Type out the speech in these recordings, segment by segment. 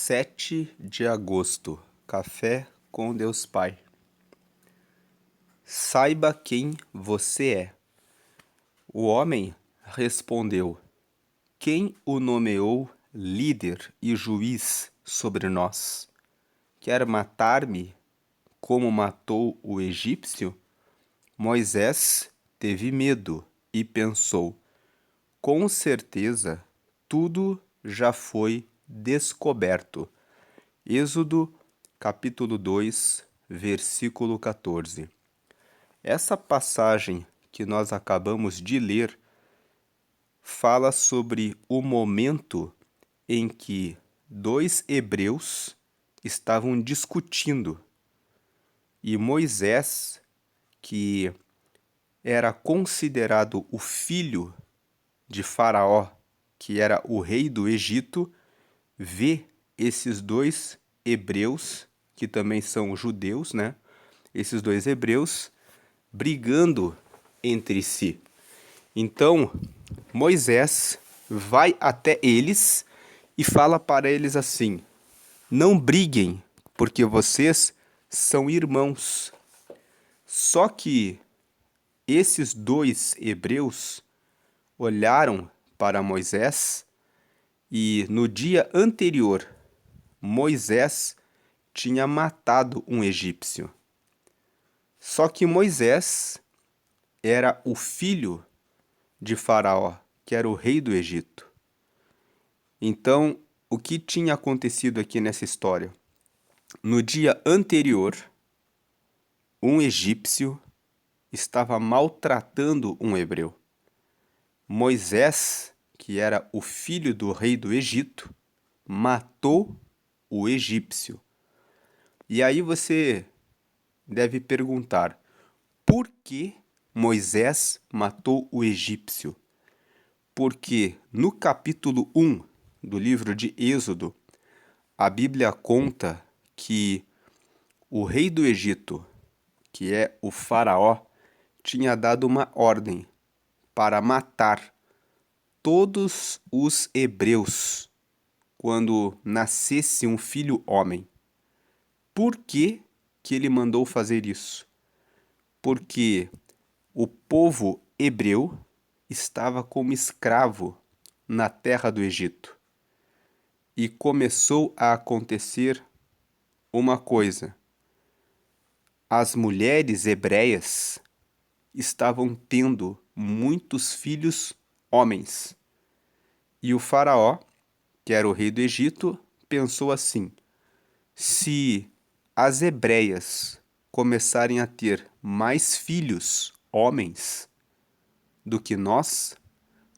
7 de agosto, Café com Deus Pai. Saiba quem você é. O homem respondeu: Quem o nomeou líder e juiz sobre nós? Quer matar-me como matou o egípcio? Moisés teve medo e pensou: com certeza tudo já foi descoberto. Êxodo, capítulo 2, versículo 14. Essa passagem que nós acabamos de ler fala sobre o momento em que dois hebreus estavam discutindo e Moisés, que era considerado o filho de Faraó, que era o rei do Egito, vê esses dois hebreus, que também são judeus, né? Esses dois hebreus brigando entre si. Então, Moisés vai até eles e fala para eles assim: não briguem, porque vocês são irmãos. Só que esses dois hebreus olharam para Moisés e no dia anterior Moisés tinha matado um egípcio. Só que Moisés era o filho de Faraó, que era o rei do Egito. Então, o que tinha acontecido aqui nessa história? No dia anterior, um egípcio estava maltratando um hebreu. Moisés, que era o filho do rei do Egito, matou o egípcio. E aí você deve perguntar: por que Moisés matou o egípcio? Porque no capítulo 1 do livro de Êxodo, a Bíblia conta que o rei do Egito, que é o Faraó, tinha dado uma ordem para matar todos os hebreus quando nascesse um filho homem. Por que que ele mandou fazer isso? Porque o povo hebreu estava como escravo na terra do Egito. E começou a acontecer uma coisa. As mulheres hebreias estavam tendo muitos filhos homens. E o faraó, que era o rei do Egito, pensou assim: se as hebreias começarem a ter mais filhos homens do que nós,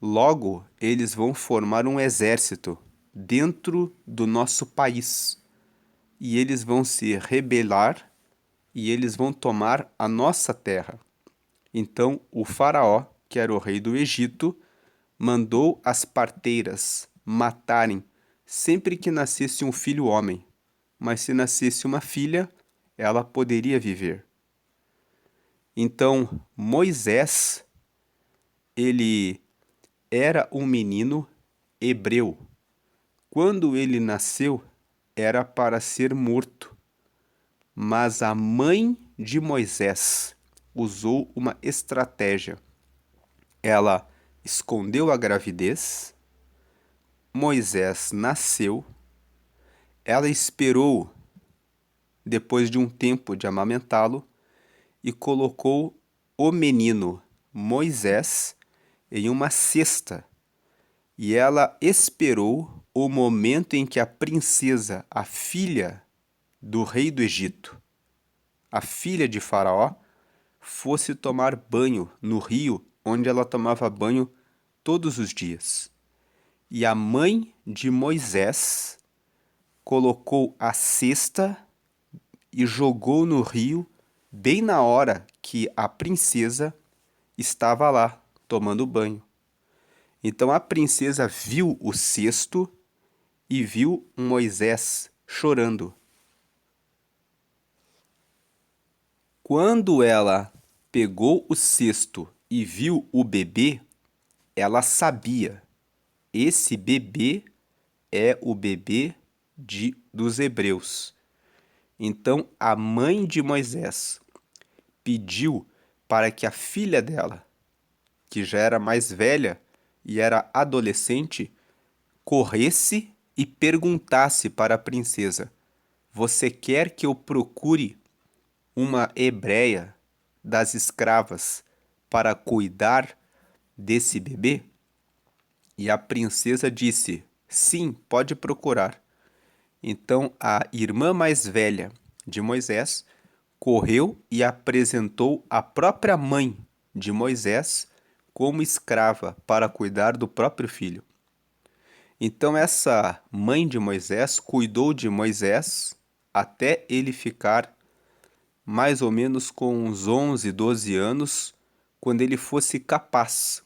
logo eles vão formar um exército dentro do nosso país e eles vão se rebelar e eles vão tomar a nossa terra. Então o faraó, que era o rei do Egito, mandou as parteiras matarem sempre que nascesse um filho homem, mas se nascesse uma filha, ela poderia viver. Então Moisés, ele era um menino hebreu. Quando ele nasceu, era para ser morto. Mas a mãe de Moisés usou uma estratégia. Ela escondeu a gravidez, Moisés nasceu, ela esperou depois de um tempo de amamentá-lo e colocou o menino Moisés em uma cesta. E ela esperou o momento em que a princesa, a filha do rei do Egito, a filha de Faraó, fosse tomar banho no rio onde ela tomava banho todos os dias. E a mãe de Moisés colocou a cesta e jogou no rio bem na hora que a princesa estava lá tomando banho. Então a princesa viu o cesto e viu Moisés chorando. Quando ela pegou o cesto e viu o bebê, ela sabia: esse bebê é o bebê dos hebreus. Então a mãe de Moisés pediu para que a filha dela, que já era mais velha e era adolescente, corresse e perguntasse para a princesa: Você quer que eu procure uma hebreia das escravas para cuidar desse bebê? E a princesa disse: Sim, pode procurar. Então a irmã mais velha de Moisés correu e apresentou a própria mãe de Moisés como escrava para cuidar do próprio filho. Então essa mãe de Moisés cuidou de Moisés até ele ficar mais ou menos com uns 11, 12 anos, quando ele fosse capaz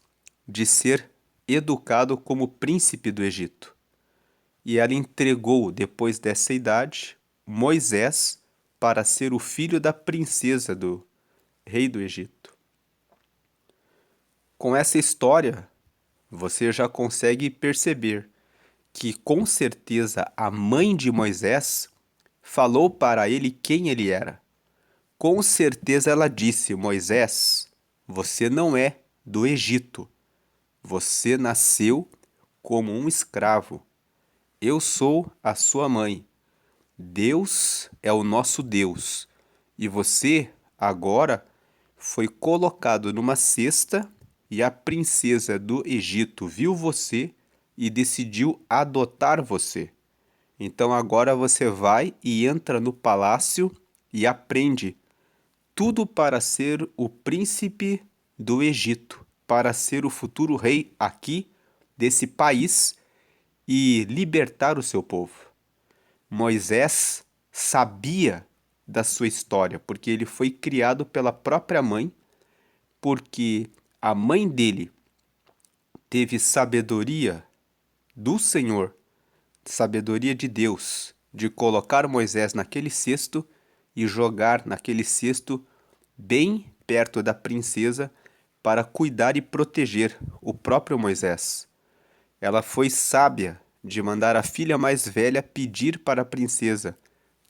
de ser educado como príncipe do Egito. E ela entregou, depois dessa idade, Moisés para ser o filho da princesa do rei do Egito. Com essa história, você já consegue perceber que, com certeza, a mãe de Moisés falou para ele quem ele era. Com certeza ela disse: Moisés, você não é do Egito. Você nasceu como um escravo. Eu sou a sua mãe. Deus é o nosso Deus. E você, agora, foi colocado numa cesta e a princesa do Egito viu você e decidiu adotar você. Então agora você vai e entra no palácio e aprende tudo para ser o príncipe do Egito, para ser o futuro rei aqui desse país e libertar o seu povo. Moisés sabia da sua história, porque ele foi criado pela própria mãe, porque a mãe dele teve sabedoria do Senhor, sabedoria de Deus, de colocar Moisés naquele cesto e jogar naquele cesto bem perto da princesa para cuidar e proteger o próprio Moisés. Ela foi sábia de mandar a filha mais velha pedir para a princesa: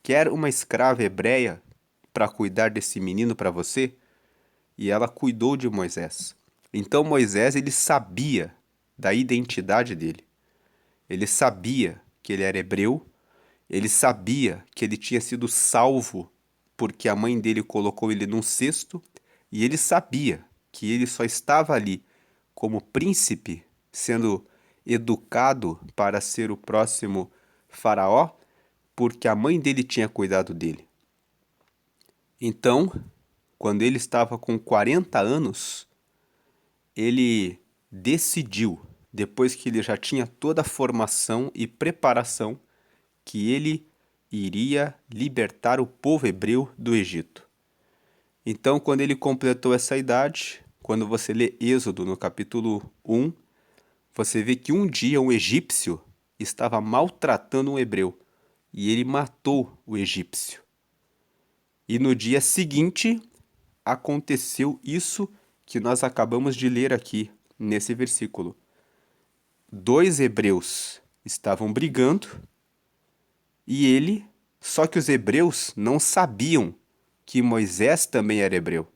Quer uma escrava hebreia para cuidar desse menino para você? E ela cuidou de Moisés. Então Moisés, ele sabia da identidade dele. Ele sabia que ele era hebreu, ele sabia que ele tinha sido salvo porque a mãe dele colocou ele num cesto, e ele sabia que ele só estava ali como príncipe, sendo educado para ser o próximo faraó, porque a mãe dele tinha cuidado dele. Então, quando ele estava com 40 anos, ele decidiu, depois que ele já tinha toda a formação e preparação, que ele iria libertar o povo hebreu do Egito. Então, quando ele completou essa idade, quando você lê Êxodo no capítulo 1, você vê que um dia um egípcio estava maltratando um hebreu e ele matou o egípcio. E no dia seguinte aconteceu isso que nós acabamos de ler aqui nesse versículo. 2 hebreus estavam brigando e só que os hebreus não sabiam que Moisés também era hebreu.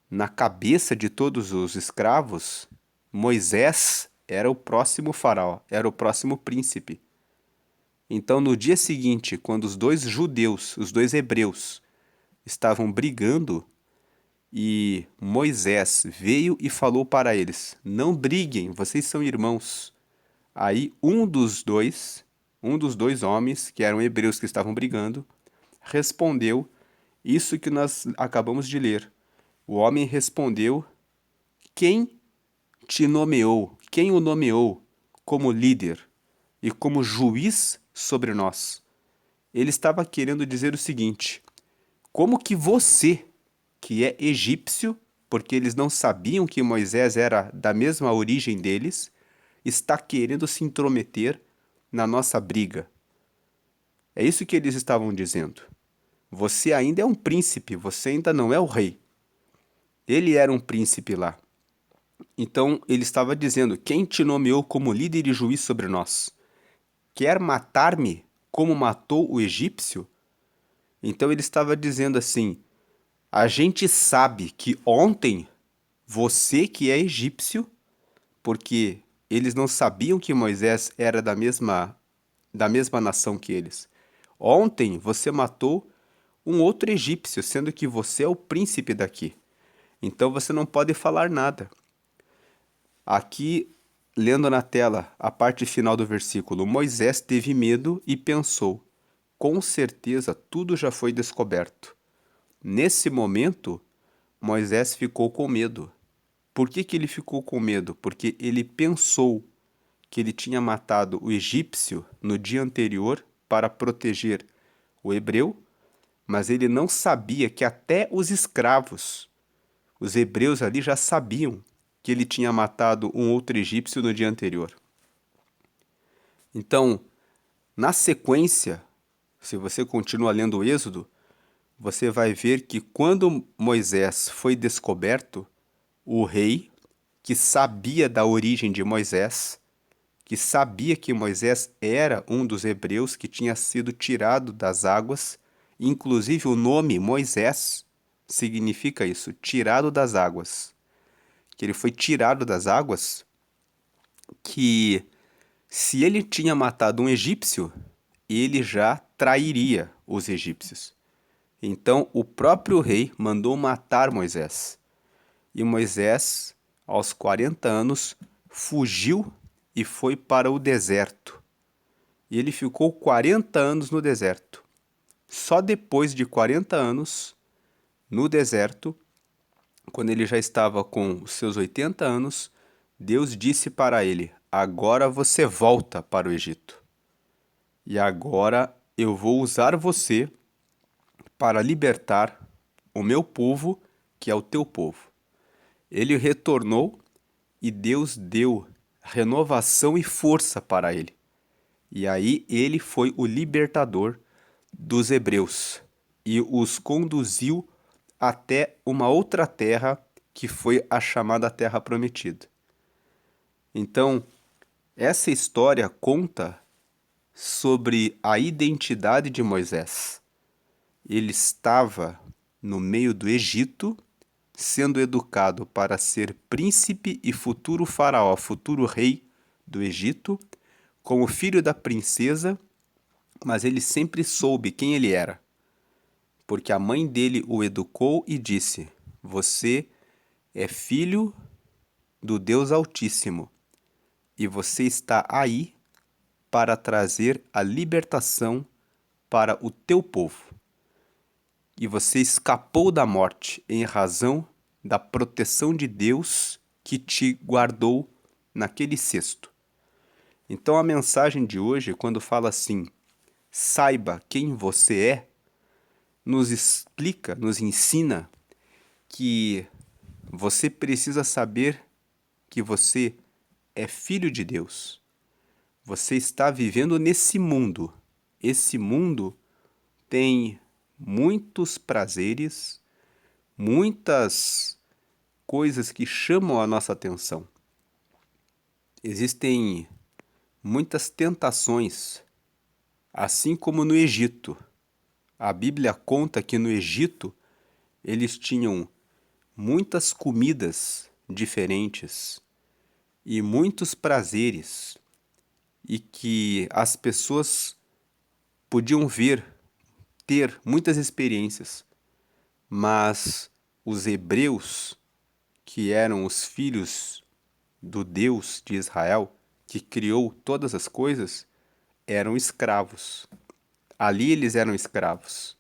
Na cabeça de todos os escravos, Moisés era o próximo faraó, era o próximo príncipe. Então, no dia seguinte, quando os 2 judeus, os 2 hebreus, estavam brigando, e Moisés veio e falou para eles: Não briguem, vocês são irmãos. Aí um dos dois homens, que eram hebreus que estavam brigando, respondeu isso que nós acabamos de ler. O homem respondeu: Quem te nomeou? Quem o nomeou como líder e como juiz sobre nós? Ele estava querendo dizer o seguinte: como que você, que é egípcio, porque eles não sabiam que Moisés era da mesma origem deles, está querendo se intrometer na nossa briga? É isso que eles estavam dizendo. Você ainda é um príncipe, você ainda não é o rei. Ele era um príncipe lá. Então ele estava dizendo: Quem te nomeou como líder e juiz sobre nós? Quer matar-me como matou o egípcio, então ele estava dizendo assim: a gente sabe que ontem você que é egípcio, porque eles não sabiam que Moisés era da mesma nação que eles. Ontem você matou um outro egípcio, sendo que você é o príncipe daqui. Então você não pode falar nada. Aqui, lendo na tela a parte final do versículo, Moisés teve medo e pensou: com certeza tudo já foi descoberto. Nesse momento, Moisés ficou com medo. Por que que ele ficou com medo? Porque ele pensou que ele tinha matado o egípcio no dia anterior para proteger o hebreu, mas ele não sabia que até os escravos, os hebreus ali já sabiam que ele tinha matado um outro egípcio no dia anterior. Então, na sequência, se você continua lendo o Êxodo, você vai ver que quando Moisés foi descoberto, o rei, que sabia da origem de Moisés, que sabia que Moisés era um dos hebreus que tinha sido tirado das águas, inclusive o nome Moisés significa isso, tirado das águas. Que ele foi tirado das águas, que se ele tinha matado um egípcio, ele já trairia os egípcios. Então o próprio rei mandou matar Moisés. E Moisés, aos 40 anos, fugiu e foi para o deserto. E ele ficou 40 anos no deserto. Só depois de 40 anos, no deserto, quando ele já estava com os seus 80 anos, Deus disse para ele: agora você volta para o Egito. E agora eu vou usar você para libertar o meu povo, que é o teu povo. Ele retornou e Deus deu renovação e força para ele. E aí ele foi o libertador dos hebreus e os conduziu até uma outra terra que foi a chamada Terra Prometida. Então, essa história conta sobre a identidade de Moisés. Ele estava no meio do Egito, sendo educado para ser príncipe e futuro faraó, futuro rei do Egito, como filho da princesa, mas ele sempre soube quem ele era, porque a mãe dele o educou e disse: você é filho do Deus Altíssimo e você está aí para trazer a libertação para o teu povo. E você escapou da morte em razão da proteção de Deus que te guardou naquele cesto. Então a mensagem de hoje, quando fala assim, saiba quem você é, nos explica, nos ensina que você precisa saber que você é filho de Deus. Você está vivendo nesse mundo. Esse mundo tem muitos prazeres, muitas coisas que chamam a nossa atenção. Existem muitas tentações, assim como no Egito. A Bíblia conta que no Egito eles tinham muitas comidas diferentes e muitos prazeres, e que as pessoas podiam ter muitas experiências, mas os hebreus, que eram os filhos do Deus de Israel, que criou todas as coisas, eram escravos. Ali eles eram escravos.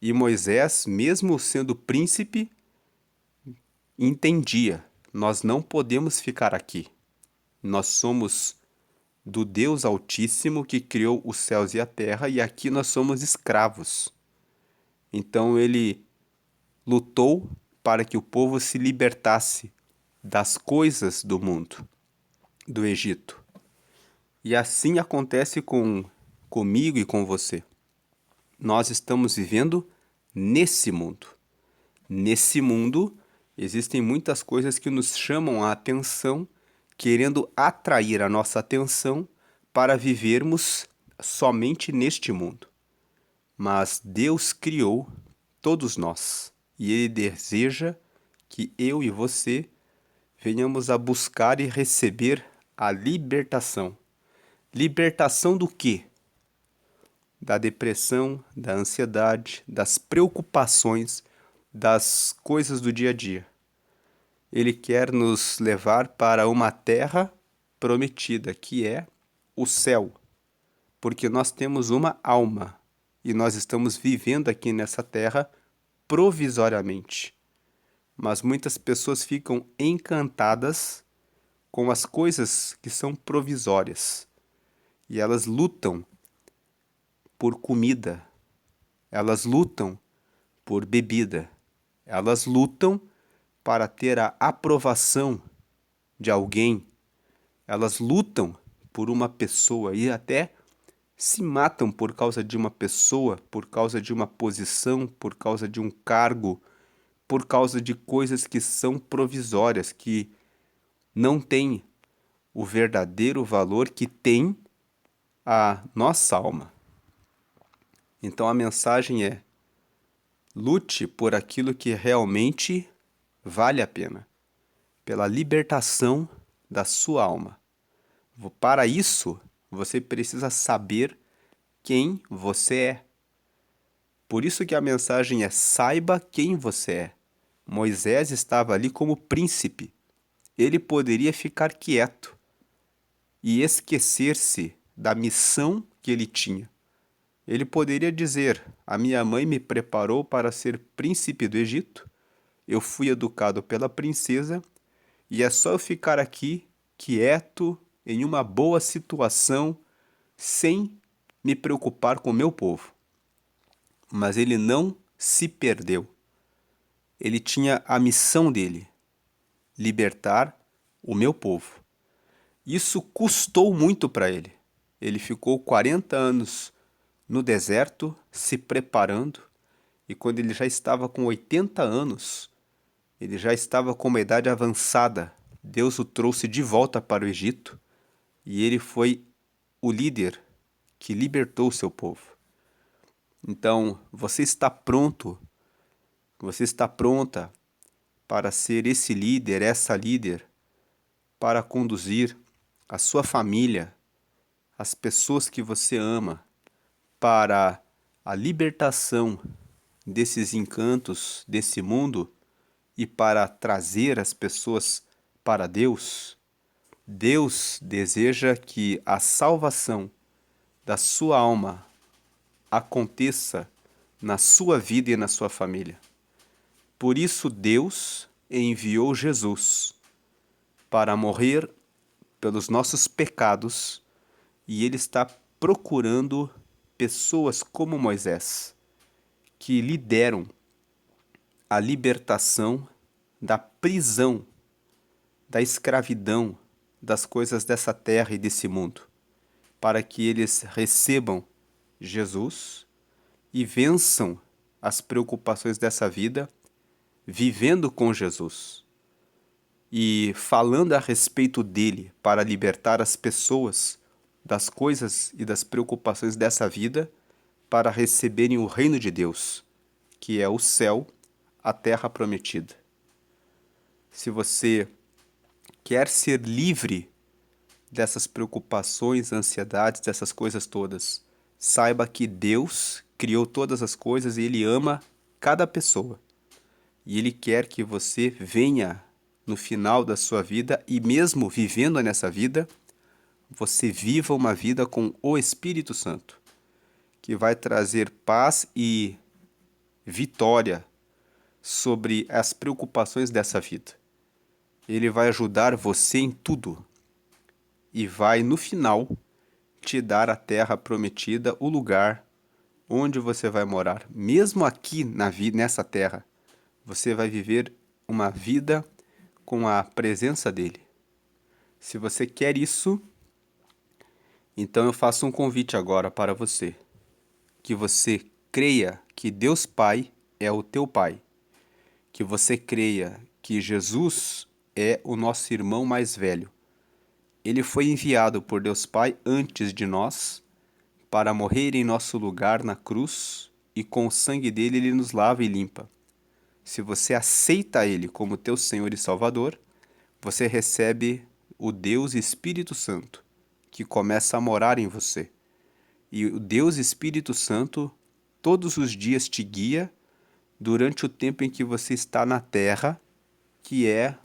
E Moisés, mesmo sendo príncipe, entendia: nós não podemos ficar aqui. Nós somos do Deus Altíssimo que criou os céus e a terra, e aqui nós somos escravos. Então ele lutou para que o povo se libertasse das coisas do mundo, do Egito. E assim acontece comigo e com você. Nós estamos vivendo nesse mundo. Nesse mundo existem muitas coisas que nos chamam a atenção, querendo atrair a nossa atenção para vivermos somente neste mundo, mas Deus criou todos nós e Ele deseja que eu e você venhamos a buscar e receber a libertação. Libertação do quê? Da depressão, da ansiedade, das preocupações, das coisas do dia a dia. Ele quer nos levar para uma terra prometida, que é o céu, porque nós temos uma alma e nós estamos vivendo aqui nessa terra provisoriamente. Mas muitas pessoas ficam encantadas com as coisas que são provisórias e elas lutam por comida, elas lutam por bebida, elas lutam para ter a aprovação de alguém, elas lutam por uma pessoa e até se matam por causa de uma pessoa, por causa de uma posição, por causa de um cargo, por causa de coisas que são provisórias, que não têm o verdadeiro valor que tem a nossa alma. Então a mensagem é: lute por aquilo que realmente vale a pena, pela libertação da sua alma. Para isso, você precisa saber quem você é. Por isso que a mensagem é: saiba quem você é. Moisés estava ali como príncipe. Ele poderia ficar quieto e esquecer-se da missão que ele tinha. Ele poderia dizer: a minha mãe me preparou para ser príncipe do Egito, eu fui educado pela princesa, e é só eu ficar aqui, quieto, em uma boa situação, sem me preocupar com o meu povo. Mas ele não se perdeu. Ele tinha a missão dele: libertar o meu povo. Isso custou muito para ele. Ele ficou 40 anos no deserto se preparando, e quando ele já estava com 80 anos, ele já estava com uma idade avançada, Deus o trouxe de volta para o Egito e ele foi o líder que libertou o seu povo. Então, você está pronto, você está pronta para ser esse líder, essa líder, para conduzir a sua família, as pessoas que você ama, para a libertação desses encantos desse mundo e para trazer as pessoas para Deus. Deus deseja que a salvação da sua alma aconteça na sua vida e na sua família. Por isso Deus enviou Jesus para morrer pelos nossos pecados e Ele está procurando pessoas como Moisés, que lideram a libertação da prisão, da escravidão, das coisas dessa terra e desse mundo, para que eles recebam Jesus e vençam as preocupações dessa vida, vivendo com Jesus e falando a respeito dele para libertar as pessoas das coisas e das preocupações dessa vida, para receberem o reino de Deus, que é o céu, a terra prometida. Se você quer ser livre dessas preocupações, ansiedades, dessas coisas todas, saiba que Deus criou todas as coisas e Ele ama cada pessoa. E Ele quer que você venha no final da sua vida e mesmo vivendo nessa vida, você viva uma vida com o Espírito Santo, que vai trazer paz e vitória sobre as preocupações dessa vida. Ele vai ajudar você em tudo e vai, no final, te dar a terra prometida, o lugar onde você vai morar. Mesmo aqui nessa terra, você vai viver uma vida com a presença dele. Se você quer isso, então eu faço um convite agora para você. Que você creia que Deus Pai é o teu Pai. Que você creia que Jesus é o nosso irmão mais velho. Ele foi enviado por Deus Pai antes de nós para morrer em nosso lugar na cruz, e com o sangue dele ele nos lava e limpa. Se você aceita ele como teu Senhor e Salvador, você recebe o Deus Espírito Santo, que começa a morar em você. E o Deus Espírito Santo todos os dias te guia durante o tempo em que você está na terra, que é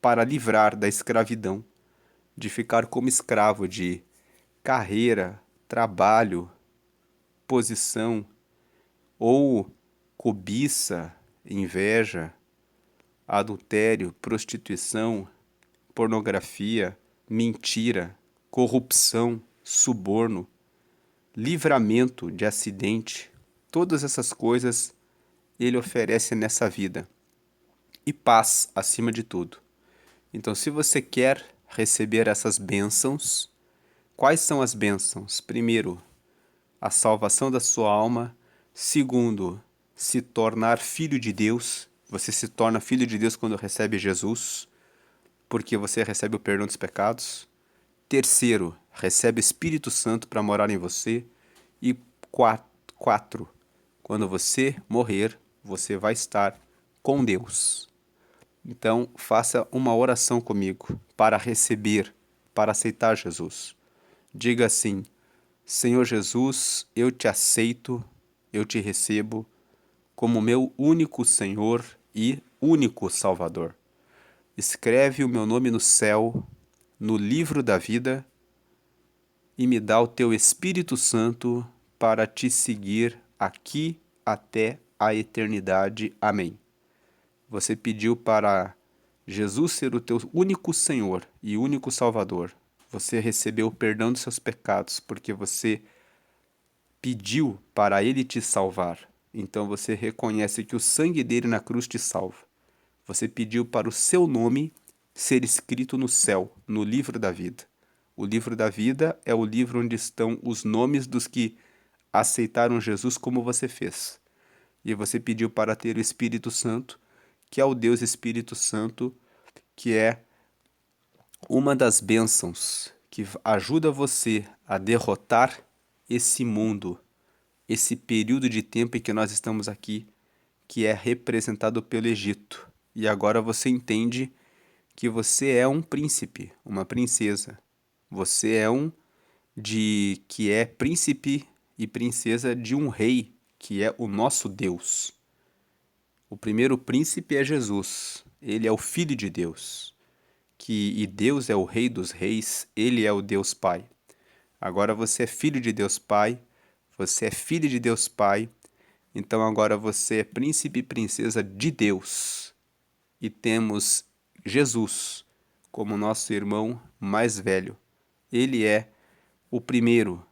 para livrar da escravidão, de ficar como escravo de carreira, trabalho, posição, ou cobiça, inveja, adultério, prostituição, pornografia, mentira, corrupção, suborno, livramento de acidente. Todas essas coisas ele oferece nessa vida. E paz acima de tudo. Então, se você quer receber essas bênçãos, quais são as bênçãos? Primeiro, a salvação da sua alma. Segundo, se tornar filho de Deus. Você se torna filho de Deus quando recebe Jesus, porque você recebe o perdão dos pecados. Terceiro, recebe o Espírito Santo para morar em você. E quatro, quando você morrer, você vai estar com Deus. Então, faça uma oração comigo para receber, para aceitar Jesus. Diga assim: Senhor Jesus, eu te aceito, eu te recebo como meu único Senhor e único Salvador. Escreve o meu nome no céu, no livro da vida, e me dá o teu Espírito Santo para te seguir aqui até a eternidade. Amém. Você pediu para Jesus ser o teu único Senhor e único Salvador. Você recebeu o perdão dos seus pecados porque você pediu para Ele te salvar. Então você reconhece que o sangue dele na cruz te salva. Você pediu para o seu nome ser escrito no céu, no livro da vida. O livro da vida é o livro onde estão os nomes dos que aceitaram Jesus como você fez. E você pediu para ter o Espírito Santo, que é o Deus Espírito Santo, que é uma das bênçãos que ajuda você a derrotar esse mundo, esse período de tempo em que nós estamos aqui, que é representado pelo Egito. E agora você entende que você é um príncipe, uma princesa. Você é que é príncipe e princesa de um rei, que é o nosso Deus. O primeiro príncipe é Jesus. Ele é o Filho de Deus. E Deus é o Rei dos Reis. Ele é o Deus Pai. Agora você é filho de Deus Pai. Você é filho de Deus Pai. Então agora você é príncipe e princesa de Deus. E temos Jesus como nosso irmão mais velho. Ele é o primeiro,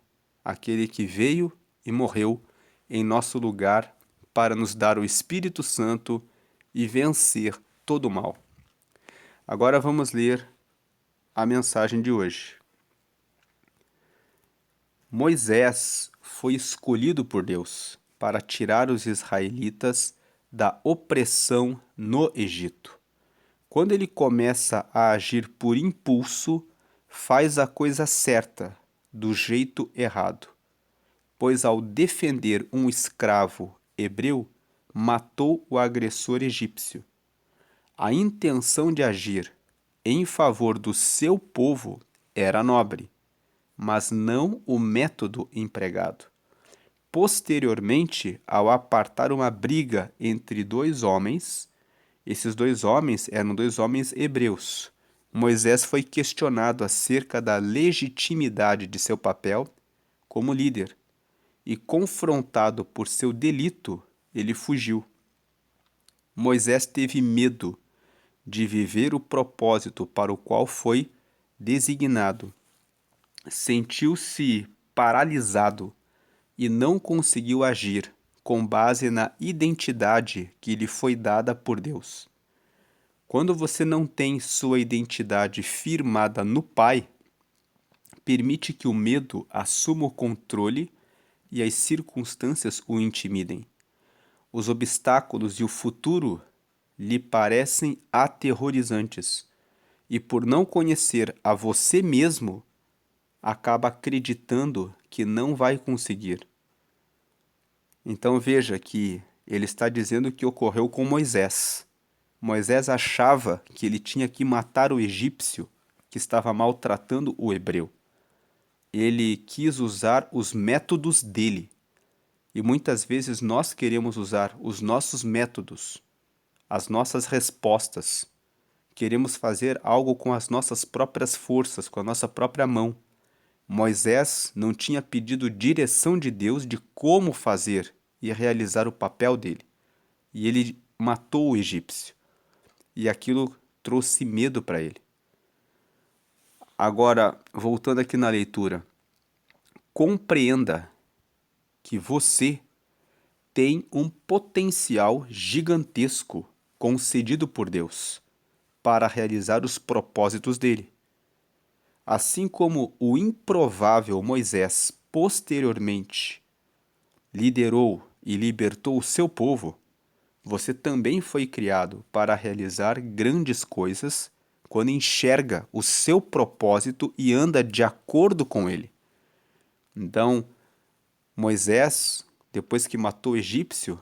aquele que veio e morreu em nosso lugar para nos dar o Espírito Santo e vencer todo o mal. Agora vamos ler a mensagem de hoje. Moisés foi escolhido por Deus para tirar os israelitas da opressão no Egito. Quando ele começa a agir por impulso, faz a coisa certa, do jeito errado. Pois ao defender um escravo hebreu, matou o agressor egípcio. A intenção de agir em favor do seu povo era nobre, mas não o método empregado. Posteriormente, ao apartar uma briga entre dois homens, esses dois homens eram dois homens hebreus. Moisés foi questionado acerca da legitimidade de seu papel como líder e, confrontado por seu delito, ele fugiu. Moisés teve medo de viver o propósito para o qual foi designado. Sentiu-se paralisado e não conseguiu agir com base na identidade que lhe foi dada por Deus. Quando você não tem sua identidade firmada no Pai, permite que o medo assuma o controle e as circunstâncias o intimidem. Os obstáculos e o futuro lhe parecem aterrorizantes, e por não conhecer a você mesmo, acaba acreditando que não vai conseguir. Então veja que ele está dizendo que ocorreu com Moisés. Moisés achava que ele tinha que matar o egípcio que estava maltratando o hebreu. Ele quis usar os métodos dele. E muitas vezes nós queremos usar os nossos métodos, as nossas respostas. Queremos fazer algo com as nossas próprias forças, com a nossa própria mão. Moisés não tinha pedido direção de Deus de como fazer e realizar o papel dele. E ele matou o egípcio. E aquilo trouxe medo para ele. Agora, voltando aqui na leitura, compreenda que você tem um potencial gigantesco concedido por Deus para realizar os propósitos dele. Assim como o improvável Moisés posteriormente liderou e libertou o seu povo, você também foi criado para realizar grandes coisas quando enxerga o seu propósito e anda de acordo com ele. Então, Moisés, depois que matou o egípcio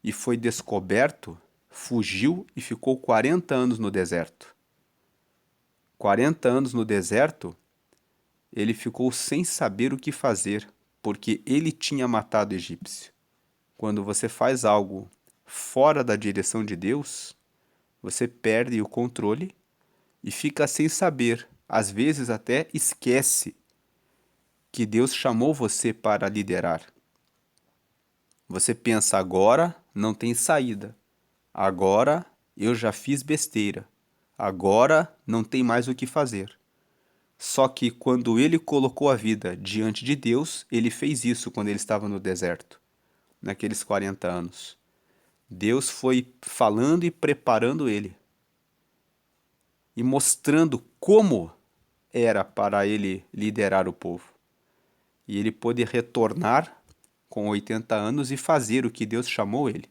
e foi descoberto, fugiu e ficou 40 anos no deserto. 40 anos no deserto, ele ficou sem saber o que fazer, porque ele tinha matado o egípcio. Quando você faz algo fora da direção de Deus, você perde o controle e fica sem saber. Às vezes até esquece que Deus chamou você para liderar. Você pensa, agora não tem saída. Agora eu já fiz besteira. Agora não tem mais o que fazer. Só que quando ele colocou a vida diante de Deus, ele fez isso quando ele estava no deserto, naqueles 40 anos. Deus foi falando e preparando ele e mostrando como era para ele liderar o povo. E ele pôde retornar com 80 anos e fazer o que Deus chamou ele.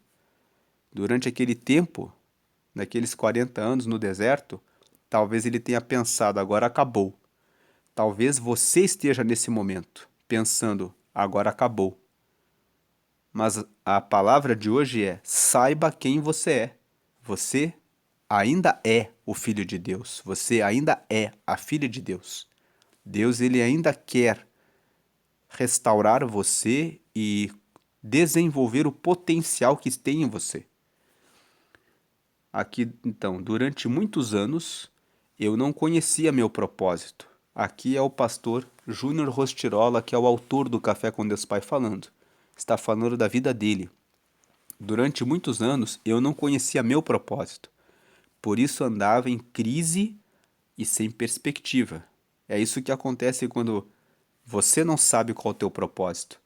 Durante aquele tempo, naqueles 40 anos no deserto, talvez ele tenha pensado, agora acabou. Talvez você esteja nesse momento, pensando, agora acabou. Mas a palavra de hoje é, saiba quem você é. Você ainda é o Filho de Deus. Você ainda é a filha de Deus. Deus, ele ainda quer restaurar você e desenvolver o potencial que tem em você. Aqui, então, durante muitos anos, eu não conhecia meu propósito. Aqui é o pastor Júnior Rostirola, que é o autor do Café com Deus Pai falando. Está falando da vida dele. Durante muitos anos, eu não conhecia meu propósito. Por isso andava em crise e sem perspectiva. É isso que acontece quando você não sabe qual é o teu propósito.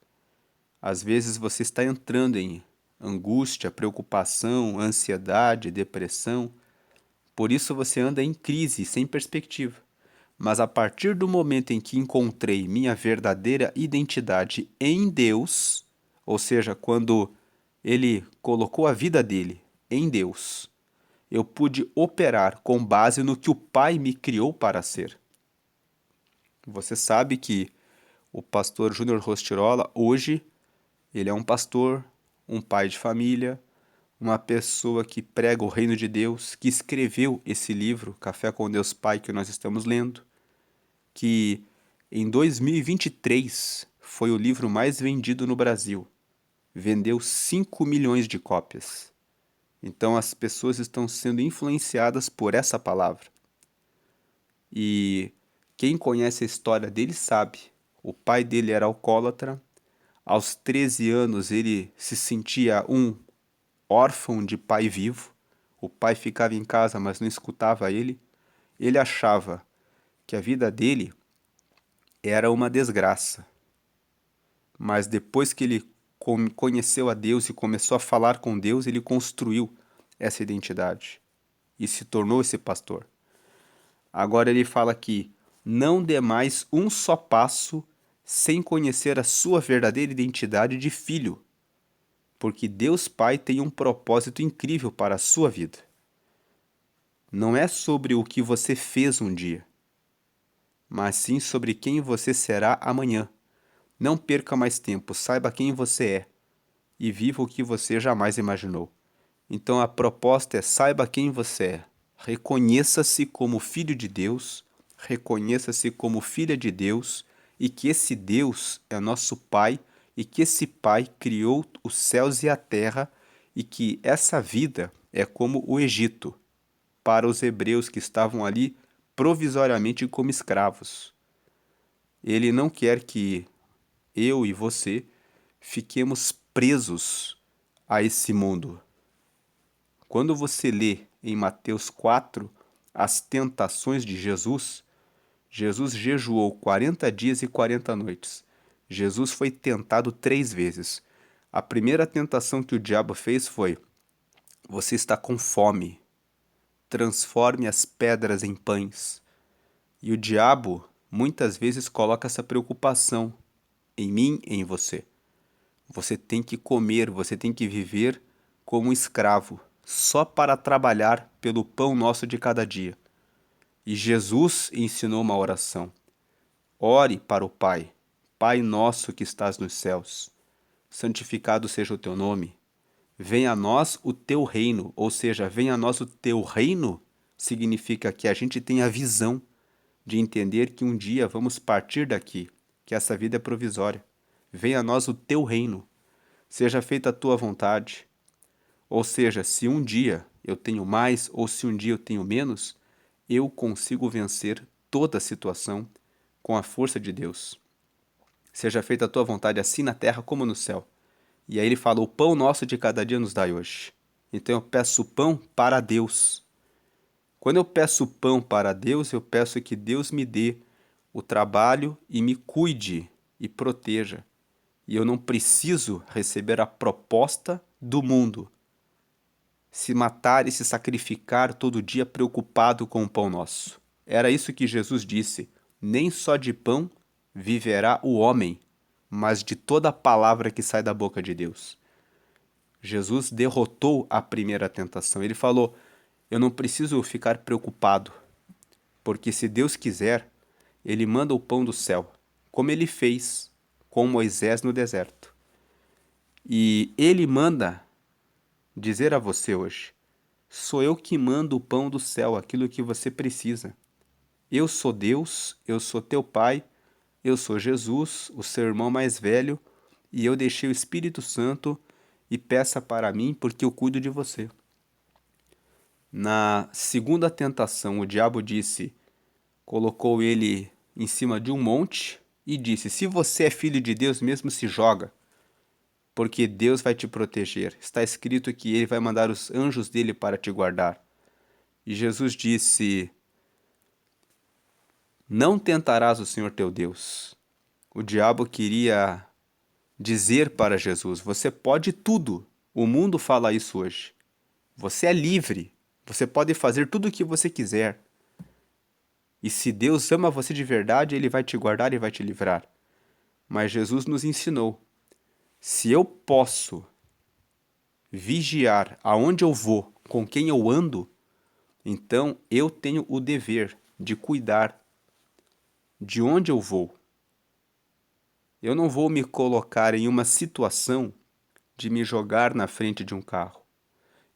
Às vezes você está entrando em angústia, preocupação, ansiedade, depressão. Por isso você anda em crise, sem perspectiva. Mas a partir do momento em que encontrei minha verdadeira identidade em Deus, ou seja, quando ele colocou a vida dele em Deus, eu pude operar com base no que o Pai me criou para ser. Você sabe que o pastor Júnior Rostirola, hoje, ele é um pastor, um pai de família, uma pessoa que prega o reino de Deus, que escreveu esse livro, Café com Deus Pai, que nós estamos lendo, que em 2023 foi o livro mais vendido no Brasil. Vendeu 5 milhões de cópias. Então as pessoas estão sendo influenciadas por essa palavra. E quem conhece a história dele sabe. O pai dele era alcoólatra. Aos 13 anos ele se sentia um órfão de pai vivo. O pai ficava em casa, mas não escutava ele. Ele achava que a vida dele era uma desgraça. Mas depois que ele conheceu a Deus e começou a falar com Deus, ele construiu essa identidade e se tornou esse pastor. Agora ele fala que não dê mais um só passo sem conhecer a sua verdadeira identidade de filho, porque Deus Pai tem um propósito incrível para a sua vida. Não é sobre o que você fez um dia. mas sim sobre quem você será amanhã. Não perca mais tempo, saiba quem você é e viva o que você jamais imaginou. Então a proposta é: saiba quem você é. Reconheça-se como filho de Deus, reconheça-se como filha de Deus e que esse Deus é nosso Pai e que esse Pai criou os céus e a terra e que essa vida é como o Egito para os hebreus que estavam ali provisoriamente como escravos. Ele não quer que eu e você fiquemos presos a esse mundo. Quando você lê em Mateus 4 as tentações de Jesus, Jesus jejuou 40 dias e 40 noites. Jesus foi tentado 3 vezes. A primeira tentação que o diabo fez foi: você está com fome, transforme as pedras em pães. E o diabo muitas vezes coloca essa preocupação em mim e em você. Você tem que comer, você tem que viver como um escravo, só para trabalhar pelo pão nosso de cada dia. E Jesus ensinou uma oração: ore para o Pai. Pai nosso que estás nos céus, santificado seja o teu nome. Venha a nós o teu reino, ou seja, venha a nós o teu reino, significa que a gente tem a visão de entender que um dia vamos partir daqui, que essa vida é provisória. Venha a nós o teu reino. Seja feita a tua vontade. Ou seja, se um dia eu tenho mais ou se um dia eu tenho menos, eu consigo vencer toda a situação com a força de Deus. Seja feita a tua vontade assim na terra como no céu. E aí ele fala: o pão nosso de cada dia nos dai hoje. Então eu peço pão para Deus. Quando eu peço pão para Deus, eu peço que Deus me dê o trabalho e me cuide e proteja. E eu não preciso receber a proposta do mundo, se matar e se sacrificar todo dia preocupado com o pão nosso. Era isso que Jesus disse: nem só de pão viverá o homem, mas de toda a palavra que sai da boca de Deus. Jesus derrotou a primeira tentação. Ele falou: eu não preciso ficar preocupado, porque se Deus quiser, Ele manda o pão do céu, como Ele fez com Moisés no deserto. E Ele manda dizer a você hoje: sou eu que mando o pão do céu, aquilo que você precisa. Eu sou Deus, eu sou teu Pai, eu sou Jesus, o seu irmão mais velho, e eu deixei o Espírito Santo e peça para mim porque eu cuido de você. Na segunda tentação, o diabo disse, colocou ele em cima de um monte e disse: se você é filho de Deus mesmo, se joga, porque Deus vai te proteger. Está escrito que ele vai mandar os anjos dele para te guardar. E Jesus disse: não tentarás o Senhor teu Deus. O diabo queria dizer para Jesus: você pode tudo. O mundo fala isso hoje. Você é livre. Você pode fazer tudo o que você quiser. E se Deus ama você de verdade, Ele vai te guardar e vai te livrar. Mas Jesus nos ensinou: se eu posso vigiar aonde eu vou, com quem eu ando, então eu tenho o dever de cuidar de onde eu vou. Eu não vou me colocar em uma situação de me jogar na frente de um carro.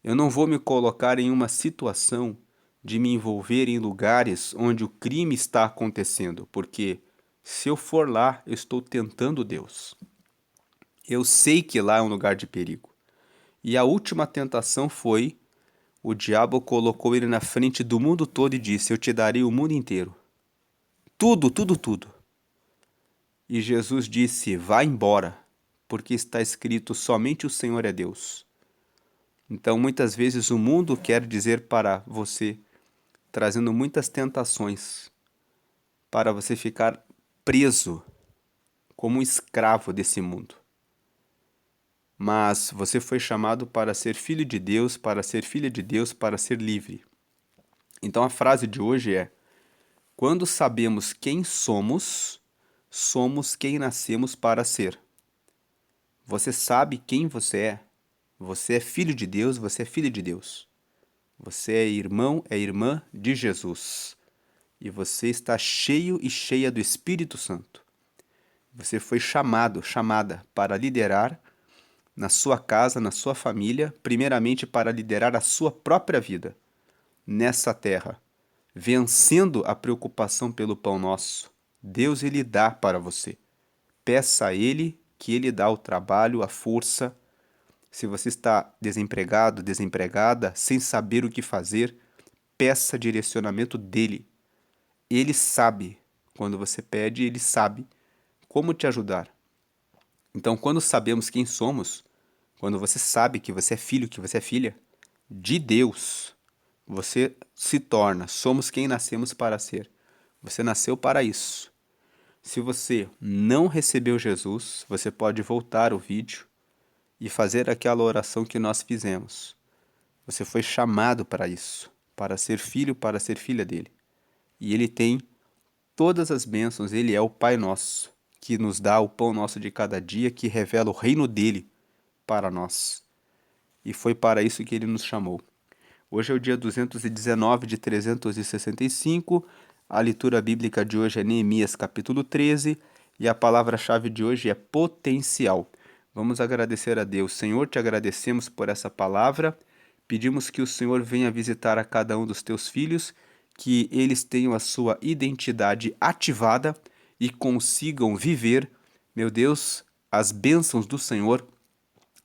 Eu não vou me colocar em uma situação de me envolver em lugares onde o crime está acontecendo, porque se eu for lá, eu estou tentando Deus. Eu sei que lá é um lugar de perigo. E a última tentação foi: o diabo colocou ele na frente do mundo todo e disse: eu te darei o mundo inteiro. Tudo, tudo, tudo. E Jesus disse: vá embora, porque está escrito: somente o Senhor é Deus. Então, muitas vezes o mundo quer dizer para você, trazendo muitas tentações, para você ficar preso como um escravo desse mundo. Mas você foi chamado para ser filho de Deus, para ser filha de Deus, para ser livre. Então a frase de hoje é: quando sabemos quem somos, somos quem nascemos para ser. Você sabe quem você é? Você é filho de Deus, você é filha de Deus. Você é irmão, é irmã de Jesus. e você está cheio e cheia do Espírito Santo. Você foi chamado, chamada para liderar na sua casa, na sua família, primeiramente para liderar a sua própria vida nessa terra, vencendo a preocupação pelo pão nosso. Deus ele dá para você. Peça a ele que ele dá o trabalho, a força. Se você está desempregado, desempregada, sem saber o que fazer, peça direcionamento dele. Ele sabe, quando você pede, ele sabe como te ajudar. Então, quando sabemos quem somos, quando você sabe que você é filho, que você é filha de Deus, você se torna, somos quem nascemos para ser. Você nasceu para isso. Se você não recebeu Jesus, você pode voltar o vídeo e fazer aquela oração que nós fizemos. Você foi chamado para isso, para ser filho, para ser filha dele. E ele tem todas as bênçãos, ele é o Pai nosso, que nos dá o pão nosso de cada dia, que revela o reino dele para nós. E foi para isso que ele nos chamou. Hoje é o dia 219 de 365, a leitura bíblica de hoje é Neemias capítulo 13, e a palavra-chave de hoje é potencial. Vamos agradecer a Deus. Senhor, te agradecemos por essa palavra, pedimos que o Senhor venha visitar a cada um dos teus filhos, que eles tenham a sua identidade ativada e consigam viver, meu Deus, as bênçãos do Senhor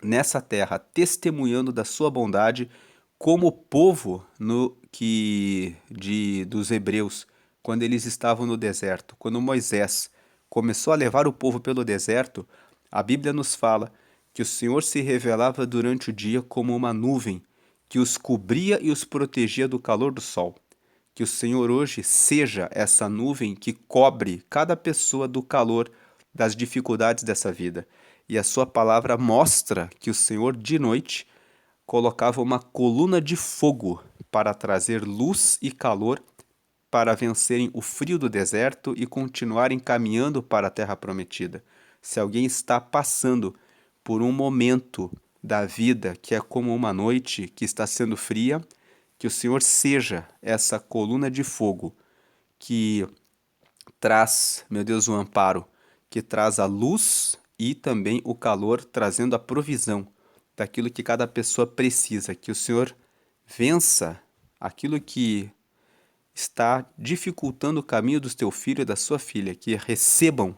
nessa terra, testemunhando da sua bondade, como o povo dos hebreus, quando eles estavam no deserto, quando Moisés começou a levar o povo pelo deserto, a Bíblia nos fala que o Senhor se revelava durante o dia como uma nuvem, que os cobria e os protegia do calor do sol. Que o Senhor hoje seja essa nuvem que cobre cada pessoa do calor das dificuldades dessa vida. E a sua palavra mostra que o Senhor de noite colocava uma coluna de fogo para trazer luz e calor para vencerem o frio do deserto e continuarem caminhando para a terra prometida. Se alguém está passando por um momento da vida que é como uma noite que está sendo fria, que o Senhor seja essa coluna de fogo que traz, meu Deus, o amparo, que traz a luz e também o calor, trazendo a provisão daquilo que cada pessoa precisa. Que o Senhor vença aquilo que está dificultando o caminho do teu filho e da sua filha, que recebam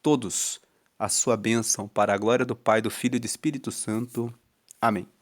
todos a sua bênção para a glória do Pai, do Filho e do Espírito Santo. Amém.